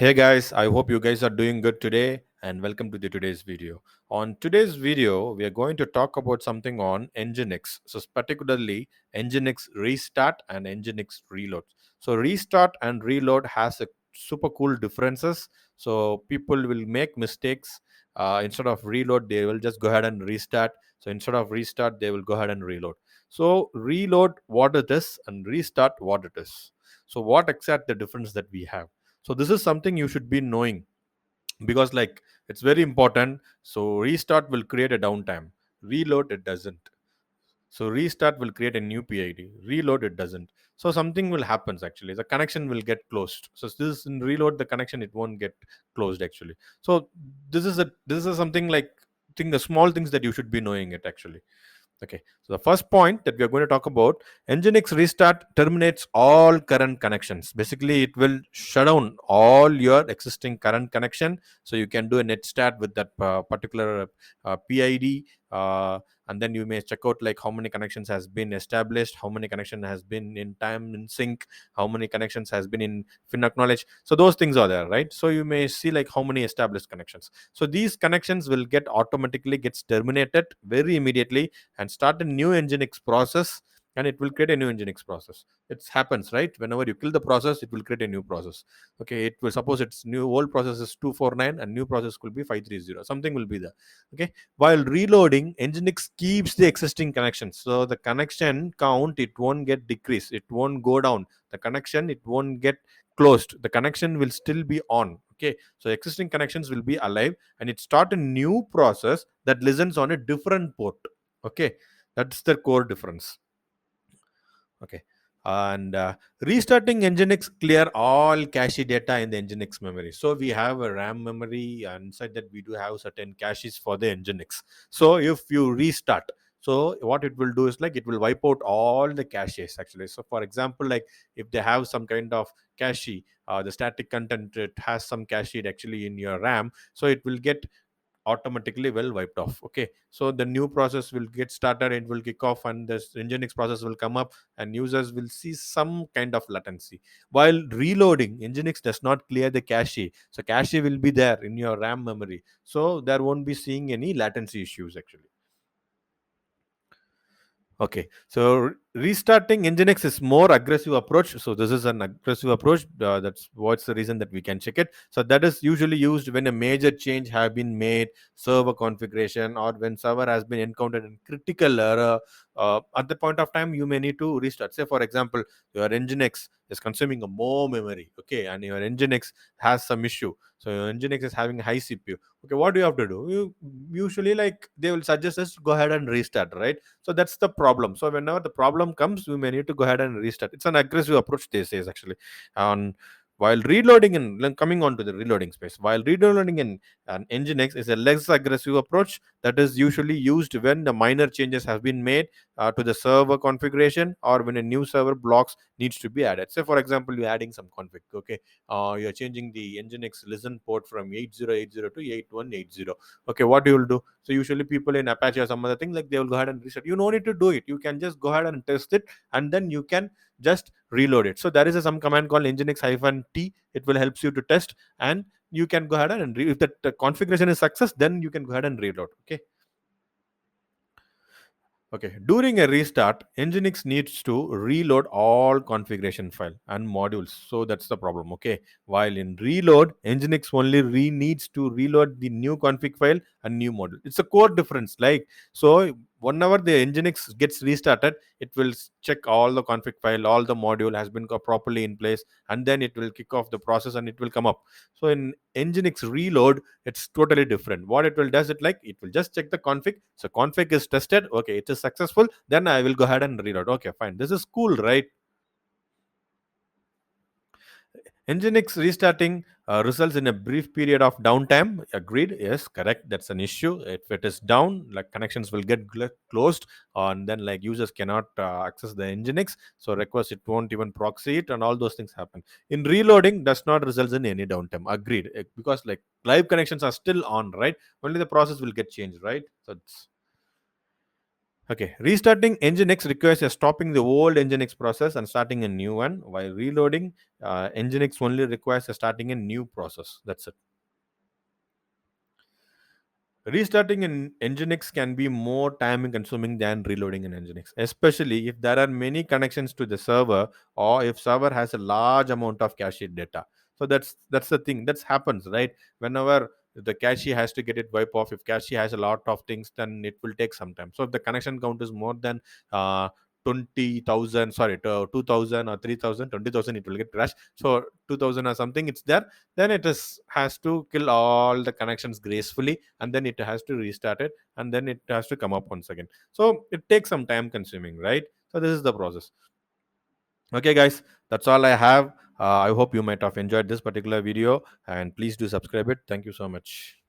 Hey guys, I hope you guys are doing good today and welcome to today's video. On today's video, we are going to talk about something on Nginx. So particularly Nginx restart and Nginx reload. So restart and reload has a super cool differences. So people will make mistakes. Instead of reload, they will just go ahead and restart. So instead of restart, they will go ahead and reload. So reload what it is and restart what it is. So what exact the difference that we have? So this is something you should be knowing because it's very important. So restart will create a downtime, reload it doesn't. So restart will create a new PID, reload it doesn't. So something will happen actually, the connection will get closed. So this in reload the connection, it won't get closed actually. So this is something like thing, the small things that you should be knowing it actually. Okay, so the first point that we are going to talk about, Nginx restart terminates all current connections. Basically, it will shut down all your existing current connection. So you can do a net start with that particular PID, and then you may check out like how many connections has been established, how many connection has been in time in sync, how many connections has been in fin acknowledge. So those things are there, right? So you may see like how many established connections. So these connections will get automatically gets terminated very immediately and start a new Nginx process, and it will create a new Nginx process. It happens, right? Whenever you kill the process, it will create a new process. Okay, it will suppose its new old process is 249 and new process could be 530. Something will be there. Okay, while reloading, Nginx keeps the existing connections. So the connection count, it won't get decreased, it won't go down. The connection, it won't get closed. The connection will still be on. Okay, so existing connections will be alive and it start a new process that listens on a different port. Okay, that's the core difference. Okay, and restarting Nginx clear all cache data in the Nginx memory. So we have a RAM memory, and inside that we do have certain caches for the Nginx. So if you restart, so what it will do is like it will wipe out all the caches actually. So for example, like if they have some kind of cache, the static content, it has some cache actually in your RAM, so it will get automatically well wiped off. Okay, so the new process will get started, it will kick off, and this Nginx process will come up, and users will see some kind of latency. While reloading, Nginx does not clear the cache, so cache will be there in your RAM memory, so there won't be seeing any latency issues actually. Okay, so restarting Nginx is more aggressive approach. So this is an aggressive approach. That's what's the reason that we can check it. So that is usually used when a major change have been made, server configuration, or when server has been encountered in critical error. At the point of time, you may need to restart. Say for example, your Nginx is consuming a more memory. Okay, and your Nginx has some issue. So your Nginx is having high CPU. Okay, what do you have to do? You usually like they will suggest us to go ahead and restart, right? So that's the problem. So whenever the problem comes, we may need to go ahead and restart. It's an aggressive approach, they say actually. And while reloading, and then coming on to the reloading space, while reloading in an Nginx is a less aggressive approach that is usually used when the minor changes have been made to the server configuration, or when a new server blocks needs to be added. Say for example, you're adding some config. Okay, you're changing the Nginx listen port from 8080 to 8180. Okay, what you will do? So usually people in Apache or some other thing, like they will go ahead and reset. You no need to do it, you can just go ahead and test it, and then you can just reload it. So there is some command called Nginx-t. It will helps you to test, and you can go ahead and if the configuration is success, then you can go ahead and reload. Okay. Okay, during a restart, Nginx needs to reload all configuration file and modules. So that's the problem. Okay, while in reload, Nginx only needs to reload the new config file and new module. It's a core difference. Like so, whenever the Nginx gets restarted, it will check all the config file, all the module has been properly in place, and then it will kick off the process and it will come up. So in Nginx reload, it's totally different. What it will does it like it will just check the config. So config is tested. Okay, it is successful. Then I will go ahead and reload. Okay, fine. This is cool, right? Nginx restarting results in a brief period of downtime. Agreed. Yes, correct. That's an issue. If it is down, like connections will get closed, and then like users cannot access the Nginx. So request it won't even proxy it, and all those things happen. In reloading, does not result in any downtime. Agreed. Because like live connections are still on, right? Only the process will get changed, right? So it's Okay, restarting Nginx requires a stopping the old Nginx process and starting a new one, while reloading Nginx only requires a starting a new process. That's it. Restarting an Nginx can be more time consuming than reloading an Nginx, especially if there are many connections to the server or if server has a large amount of cache data. So that's the thing that happens, right? Whenever the cache has to get it wipe off, if cache has a lot of things, then it will take some time. So if the connection count is more than 20,000, sorry, 2,000 or 3,000, 20,000, it will get crashed. So 2,000 or something, it's there, then it is has to kill all the connections gracefully, and then it has to restart it, and then it has to come up once again. So it takes some time consuming, right? So this is the process. Okay guys, that's all I have. I hope you might have enjoyed this particular video, and please do subscribe it. Thank you so much.